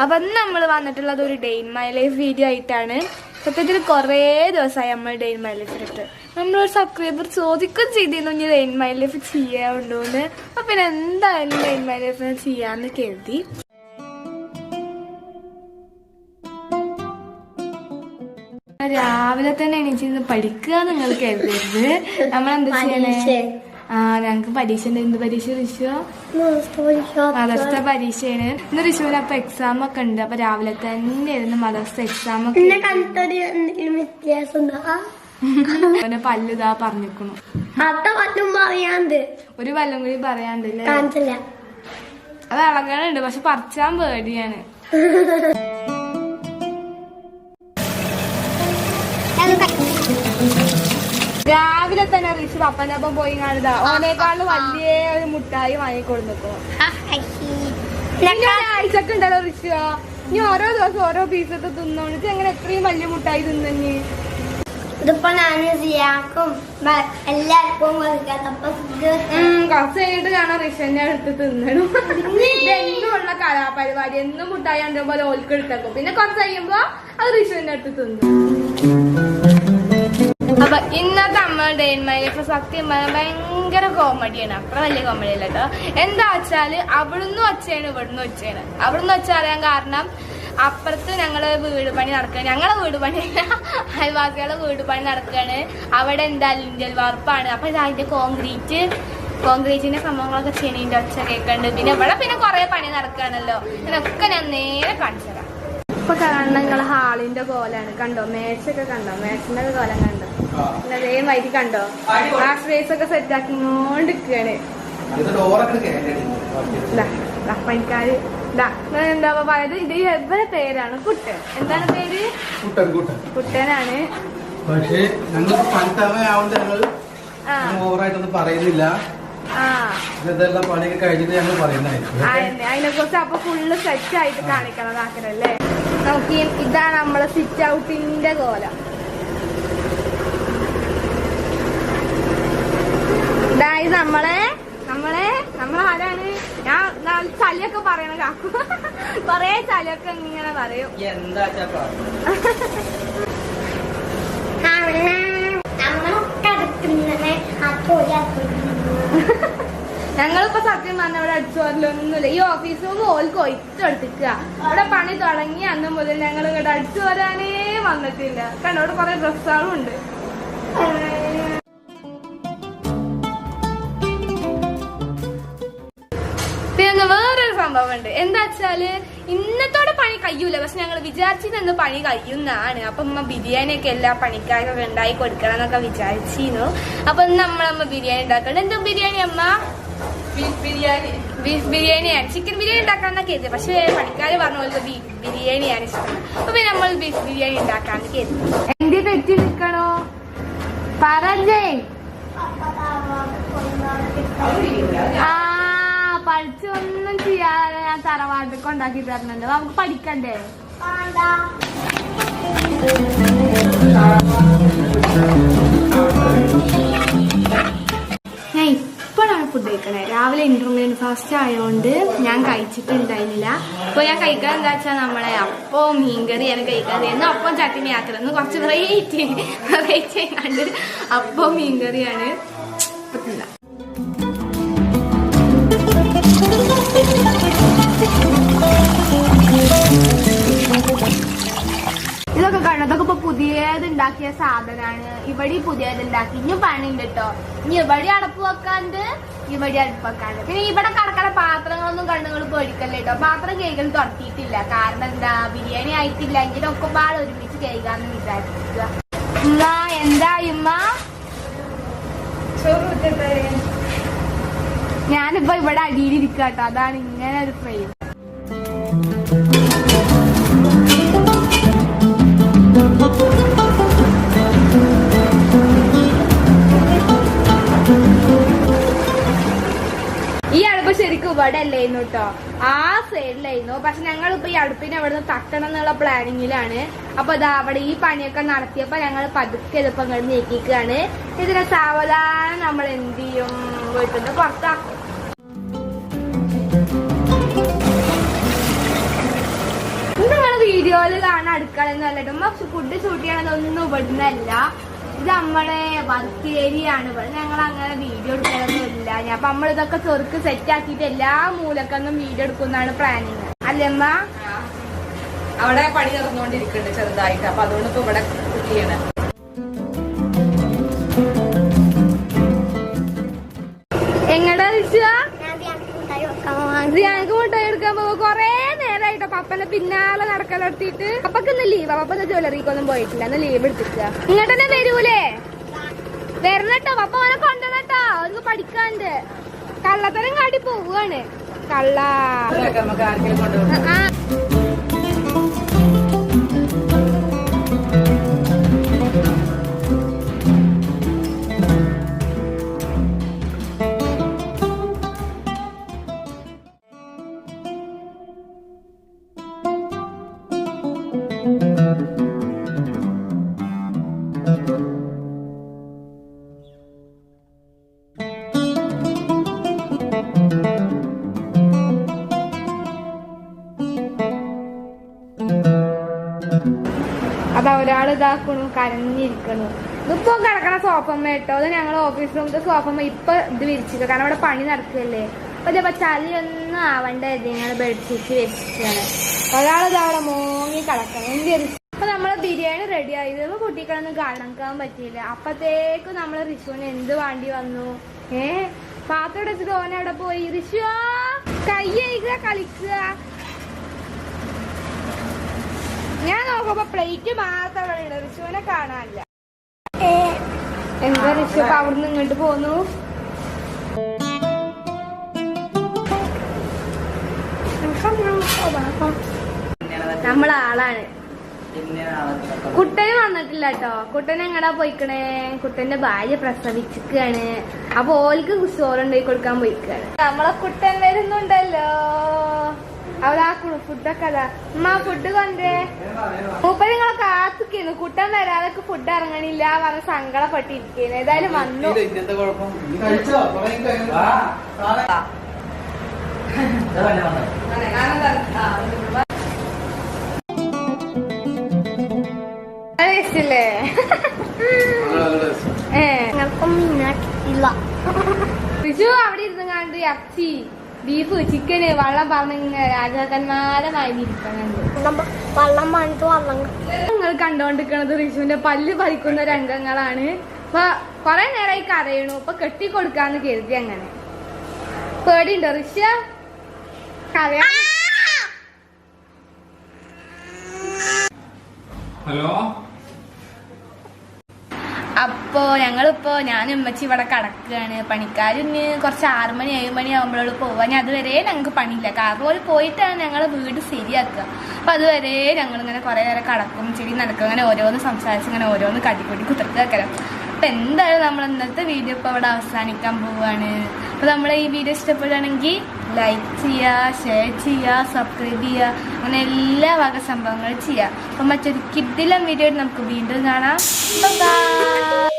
അപ്പൊ നമ്മൾ വന്നിട്ടുള്ളത് ഒരു day in my life video ആയിട്ടാണ്. സത്യത്തിൽ കുറേ ദിവസമായി നമ്മൾ ഡേ ഇൻ മൈ ലൈഫ് ഇട്ട് നമ്മളൊരു സബ്സ്ക്രൈബർ ചോദിക്കും ചെയ്തിരുന്നു ഇനി ഡേ ഇൻ മൈ ലൈഫ് ചെയ്യാറുണ്ടോന്ന്. അപ്പൊ പിന്നെ എന്തായാലും ഡേ ഇൻ മൈ ലൈഫ് ചെയ്യാന്ന് കരുതി. രാവിലെ തന്നെ എണീച്ചിരുന്ന് പഠിക്കുക നിങ്ങൾ കരുതരുത്. നമ്മളെന്താ ചെയ്യണേ? ഞങ്ങക്ക് പരീക്ഷ ഉണ്ട്. എന്ത് പരീക്ഷ ഋഷു? മദർസ പരീക്ഷയാണ് ഇന്ന് ഋഷുവിന്. അപ്പൊ എക്സാം ഒക്കെ ഉണ്ട്. അപ്പൊ രാവിലെ തന്നെ ഇരുന്ന് മദർസ എക്സാം ഒക്കെ. അവനെ പല്ല് ഇതാ പറഞ്ഞിരിക്കണു. ഒരു പല്ലും കൂടി പറയാണ്ട്. അത് ഇളകാനുണ്ട്, പക്ഷെ പറിച്ചാൻ പേടിയാണ്. രാവിലെ തന്നെ ഋഷി പപ്പനൊപ്പം പോയി കാണുക. ഓനേക്കാളും വലിയ ഒരു മുട്ടായി വാങ്ങിക്കൊടുക്കും. ആഴ്ചക്ക് ഉണ്ടല്ലോ ഋഷി. ഇനി ഓരോ ദിവസം ഓരോ പീസൊക്കെ തിന്നോണ്ട് എങ്ങനെ എത്രയും വലിയ മുട്ടായി തിന്നു. ഇതിപ്പോ ഞാൻ എല്ലാവർക്കും കുറച്ച് കഴിഞ്ഞിട്ട് കാണാൻ ഋഷന്റെ അടുത്ത് തിന്നണം. എന്നുള്ള കലാപരിപാടി എന്നും മുട്ടായി കണ്ടുമ്പോൾ ഓൽക്ക് എടുത്തേക്കും. പിന്നെ കുറച്ച് കഴിയുമ്പോ അത് ഋഷന്റെ അടുത്ത് തിന്നും. അപ്പൊ ഇന്നത്തെ അമ്മ ഡേ ഇൻ മൈ ലൈഫ് സത്യം ഭയങ്കര കോമഡിയാണ്. അത്ര വലിയ കോമഡി അല്ല കേട്ടോ. എന്താ വെച്ചാല് അവിടുന്ന് വെച്ചാണ് ഇവിടുന്ന് വെച്ചാണ്. അവിടുന്ന് വെച്ചറിയാൻ കാരണം അപ്പുറത്ത് ഞങ്ങള് വീട് പണി നടക്കുകയാണ്. ഞങ്ങളെ വീട് പണിയല്ല, അയൽവാസികളെ വീട് പണി നടക്കുകയാണ്. അവിടെ എന്താ ലിൻഡൽ വാർപ്പാണ്. അപ്പൊ അതിന്റെ കോൺക്രീറ്റിന്റെ സംഭവങ്ങളൊക്കെ ചെനീന്റെ ഒച്ച കേൾക്കുന്നുണ്ട്. പിന്നെ ഇവിടെ പിന്നെ കുറെ പണി നടക്കുകയാണല്ലോ. ഇതിനൊക്കെ ഞാൻ നേരെ കാണിച്ചു തരാം. ഇപ്പൊ കാണുന്ന നിങ്ങളെ ഹാളിന്റെ കോലാണ് കണ്ടോ? മേശൊക്കെ കണ്ടോ? മേശന്റെ കോലം കണ്ടോ? പിന്നെ അതേ വൈകി കണ്ടോ? ആ സ്പേസ് ഒക്കെ സെറ്റ് ആക്കിക്കൊണ്ടിരിക്കുകയാണ് പണിക്കാര്. എന്താ പറയുന്നത്? ഇത് എവരെ പേരാണ്? കുട്ടൻ. എന്താണ് പേര്? കുട്ടനാണ്. പക്ഷേ ഞങ്ങൾ ഓവറായിട്ടൊന്നും പറയുന്നില്ല. ഇതെല്ലാം പണിയൊക്കെ കഴിഞ്ഞിട്ട് ഞങ്ങൾ പറയുന്നതായിരിക്കും. അതിനെ കുറിച്ച് അപ്പൊ ഫുള്ള് സെറ്റ് ആയിട്ട് കാണിക്കണതാക്കണല്ലേ. നോക്കി, ഇതാണ് നമ്മളെ സിറ്റ് ഔട്ടിന്റെ കോല. ഇതായത് നമ്മളാരാണ്? ഞാൻ ചളിയൊക്കെ പറയണ കാക്കു. കൊറേ ചളിയൊക്കെ ഇങ്ങനെ പറയും. എന്താ ഞങ്ങളിപ്പോ സത്യം പറഞ്ഞ ഇവിടെ അടിച്ചുവരലൊന്നുമില്ല. ഈ ഓഫീസ് റൂം ഓൽക്ക് ഒറ്റെടുത്തിക്കുക. ഇവിടെ പണി തുടങ്ങി അന്ന് മുതൽ ഞങ്ങൾ ഇവിടെ അടിച്ചു വരാനേ വന്നിട്ടില്ല. കണ്ടോ, ഇവിടെ കുറെ ഡ്രസ്സുകളും ഉണ്ട്. പിന്നെ വേറൊരു സംഭവം ഉണ്ട്. എന്താ വെച്ചാല് ഇന്നത്തോടെ പണി കഴിയൂല, പക്ഷെ ഞങ്ങൾ വിചാരിച്ചിരുന്ന പണി കഴിയുന്നതാണ്. അപ്പൊ അമ്മ ബിരിയാണിയൊക്കെ എല്ലാ പണിക്കാർക്കൊക്കെ ഉണ്ടാക്കി കൊടുക്കണം എന്നൊക്കെ വിചാരിച്ചിരുന്നു. അപ്പൊ നമ്മളമ്മ ബിരിയാണി ഉണ്ടാക്കണം. എന്താ ബിരിയാണി അമ്മ? ബീഫ് ബിരിയാണിയാണ്. ചിക്കൻ ബിരിയാണി ഉണ്ടാക്കാന്നൊക്കെ കരുതി, പക്ഷെ പണിക്കാര് പറഞ്ഞ പോലെ ബീഫ് ബിരിയാണിയാണ് ഇഷ്ടം. അപ്പൊ പിന്നെ നമ്മൾ ബീഫ് ബിരിയാണി ഉണ്ടാക്കാന്ന് കരുതി. എന്റെ തെറ്റി നിൽക്കണോ പറഞ്ഞേ? പഠിച്ചൊന്നും ചെയ്യാതെ ഞാൻ തറവാട്ടൊക്കെ ഉണ്ടാക്കി തരുന്നുണ്ട്. നമുക്ക് പഠിക്കണ്ടേ? ഞാൻ ഇപ്പോഴാണ് ഫുഡ് കഴിക്കണേ. രാവിലെ ഇന്റർമീഡിയറ്റ് ഫാസ്റ്റ് ആയതുകൊണ്ട് ഞാൻ കഴിച്ചിട്ടുണ്ടായിരുന്നില്ല. അപ്പൊ ഞാൻ കഴിക്കാൻ എന്താ വെച്ചാൽ നമ്മളെ അപ്പം മീൻകറിയാണ് കഴിക്കാതെ. എന്ന് അപ്പം ചട്ടിനി ആക്കുന്നത് കുറച്ച് വെറൈറ്റി കണ്ട് അപ്പം മീൻകറിയാണ് പറ്റില്ല. ഇതൊക്കെ കണ്ടോ? ഇതൊക്കെ ഇപ്പൊ പുതിയത് ഉണ്ടാക്കിയ സാധനമാണ്. ഇവിടെ പുതിയത് ഉണ്ടാക്കി. ഇനി പണിയുണ്ട് കേട്ടോ. ഇനി ഇവിടെ അടപ്പ് വെക്കാണ്ട്, ഇവിടെ അടുപ്പ് വെക്കാണ്ട്. പിന്നെ ഇവിടെ കിടക്കണ പാത്രങ്ങളൊന്നും കണ്ണുകൾ പേടിക്കല്ലേ കേട്ടോ. പാത്രം കേൾക്കൽ തുടത്തിയിട്ടില്ല. കാരണം എന്താ, ബിരിയാണി ആയിട്ടില്ല. ഇതിനൊക്കെ പാട് ഒരുമിച്ച് കേൾക്കാന്ന് വിചാരിക്കുക. എന്താ ഇമ്മ? ഞാനിപ്പോ ഇവിടെ അടിയിലിരിക്കുക കേട്ടോ. അതാണ് ഇങ്ങനെ ഒരു ഫ്രെയിം. ഈ അടുപ്പ് ശരിക്കും ഇവിടെ അല്ലായിരുന്നു കേട്ടോ, ആ സൈഡിലായിരുന്നു. പക്ഷെ ഞങ്ങളിപ്പോ ഈ അടുപ്പിനെ അവിടുന്ന് തട്ടണം എന്നുള്ള പ്ലാനിങ്ങിലാണ്. അപ്പൊ ഇതാ അവിടെ ഈ പണിയൊക്കെ നടത്തിയപ്പോ ഞങ്ങൾ പതുക്കെ ഇതിപ്പോ ഇങ്ങോട്ട് നീക്കിക്കുകയാണ്. ഇതിനെ സാവധാനം നമ്മൾ എന്ത് ചെയ്യും, വീട്ടിൽ നിന്ന് പുറത്താക്കും. വീഡിയോയില് കാണാൻ അടുക്കളയൊന്നും ഉമ്മ ഫുഡ് ഷൂട്ട് ചെയ്യണതൊന്നും ഇവിടുന്നല്ല. ഇത് നമ്മളെ വർക്ക് ഏരിയ ആണ്. ഇവിടെ ഞങ്ങൾ അങ്ങനെ വീഡിയോ എടുക്കാനൊന്നും ഇല്ല. അപ്പൊ നമ്മളിതൊക്കെ ചെറുക്ക് സെറ്റ് ആക്കിയിട്ട് എല്ലാ മൂലക്കൊന്നും വീഡിയോ എടുക്കുന്നതാണ് പ്ലാനിങ് അല്ലമ്മ. അവിടെ പണി നടന്നുകൊണ്ടിരിക്കുന്നുണ്ട് ചെറുതായിട്ട്. അപ്പൊ അതുകൊണ്ട് ഇപ്പൊ ഇവിടെ ചെയ്യണം. എങ്ങടാ റിയാക്ക് മുട്ടായി എടുക്കാൻ പോകും. കൊറേ നേരമായിട്ടോ പപ്പനെ പിന്നാലെ നടക്കലെടുത്തിട്ട്. പപ്പക്ക് ഇന്ന് ലീവാ. പപ്പ ജ്വല്ലറിക്കൊന്നും പോയിട്ടില്ല. ഇന്ന് ലീവ് എടുത്തിട്ട് ഇങ്ങോട്ട് തന്നെ വരൂലേ? വരണട്ടോ പപ്പ അവനെ കൊണ്ടുവന്നട്ടോ. അവർക്ക് പഠിക്കാണ്ട് കള്ളത്തരം കാട്ടി പോവാണ് കള്ള. അതാ ഒരാള് ഇതാക്കണു കരഞ്ഞിരിക്കണു. ഇതിപ്പോ കിടക്കണ സോഫമ്മ കേട്ടോ. അത് ഞങ്ങൾ ഓഫീസ് റൂമിന്റെ സോഫമ്മ ഇപ്പൊ ഇത് വിരിച്ചിട്ട്. കാരണം അവിടെ പണി നടക്കുകയല്ലേ. അപ്പൊ ഇതപ്പോ ചളിയൊന്നും ആവണ്ട ഞങ്ങൾ ബെഡ്ഷീറ്റ് വെച്ചിട്ടാണ്. ഒരാളിത് അവിടെ മോങ്ങി കിടക്കണം. അപ്പൊ നമ്മളെ ബിരിയാണി റെഡി ആയത്. കുട്ടികളൊന്നും കാണാൻ പറ്റിയില്ല. അപ്പത്തേക്കും നമ്മള് റിഷുവിന് എന്ത് വേണ്ടി വന്നു? പാത്രം വെച്ചിട്ട് ഓനെ അവിടെ പോയി. റിഷു കൈ കഴിക്കുക കളിക്കുക. ഞാൻ നോക്കുമ്പോ പ്ലേറ്റ് മാത്രമാണ്. റിഷുവിനെ കാണാനില്ല. എന്താ റിഷു അപ്പൊ അവിടുന്ന് ഇങ്ങോട്ട് പോന്നു? നമ്മളാളാണ്. കുട്ടന് വന്നിട്ടില്ല കേട്ടോ. കുട്ടൻ എങ്ങടാ പോയിക്കണേ? കുട്ടന്റെ ഭാര്യ പ്രസവിച്ചിക്കാണ്. അപ്പൊ ഓൽക്ക് ചോറുണ്ടായി കൊടുക്കാൻ പോയിക്കാണ്. നമ്മളെ കുട്ടൻ വരുന്നുണ്ടല്ലോ. അവിടെ ആ ഫുഡൊക്കെ അതാ ഉമ്മ ഫുഡ് കൊണ്ടേ. മൂപ്പര് നിങ്ങളെ കാത്തിക്കുന്നു. കുട്ടൻ വരാതൊക്കെ ഫുഡ് ഇറങ്ങണില്ല പറഞ്ഞ സങ്കടപ്പെട്ടിരിക്കുന്നു. ഏതായാലും വന്നു. ടേസ്റ്റല്ലേ? റിഷു അവിടെ ഇരുന്ന് കണ്ട് ഇറച്ചി ബീഫ് ചിക്കന് വെള്ളം പറഞ്ഞ രാജാക്കന്മാരെ വാങ്ങിയിരിക്കണുണ്ട്. നിങ്ങൾ കണ്ടോണ്ടിരിക്കണത് റിഷുവിന്റെ പല്ല് പറിക്കുന്ന രംഗങ്ങളാണ്. ഇപ്പൊ കൊറേ നേരമായി കരയണു. ഇപ്പൊ കെട്ടിക്കൊടുക്കാന്ന് കരുതി. അങ്ങനെ പേടിയുണ്ടോ റിഷ? കരയാ. ഹലോ. അപ്പോ ഞങ്ങളിപ്പോ ഞാനും ഉമ്മച്ചി ഇവിടെ കിടക്കുകയാണ്. പണിക്കാരിന് കുറച്ച് 6 മണി 7 മണി ആകുമ്പോഴോട് പോവാൻ. അതുവരെ ഞങ്ങൾക്ക് പണിയില്ല. കാരണം ഒരു പോയിട്ടാണ് ഞങ്ങളെ വീട് ശരിയാക്കുക. അപ്പൊ അതുവരെ ഞങ്ങളിങ്ങനെ കുറെ നേരം കിടക്കും, ചെടി നടക്കും, അങ്ങനെ ഓരോന്ന് സംസാരിച്ച് ഇങ്ങനെ ഓരോന്ന് കടിക്കൂടി കുതിർത്ത് വെക്കണം. അപ്പൊ എന്തായാലും നമ്മൾ ഇന്നത്തെ വീഡിയോ ഇപ്പൊ ഇവിടെ അവസാനിക്കാൻ പോവാണ്. അപ്പൊ നമ്മളെ ഈ വീഡിയോ ഇഷ്ടപ്പെടുകയാണെങ്കിൽ ലൈക്ക് ചെയ്യുക, ഷെയർ ചെയ്യുക, സബ്സ്ക്രൈബ് ചെയ്യുക, അങ്ങനെ എല്ലാ വക സംഭവങ്ങളും ചെയ്യുക. അപ്പൊ മറ്റൊരു കിഡിലം വീഡിയോ നമുക്ക് വീണ്ടും കാണാം. ബൈ.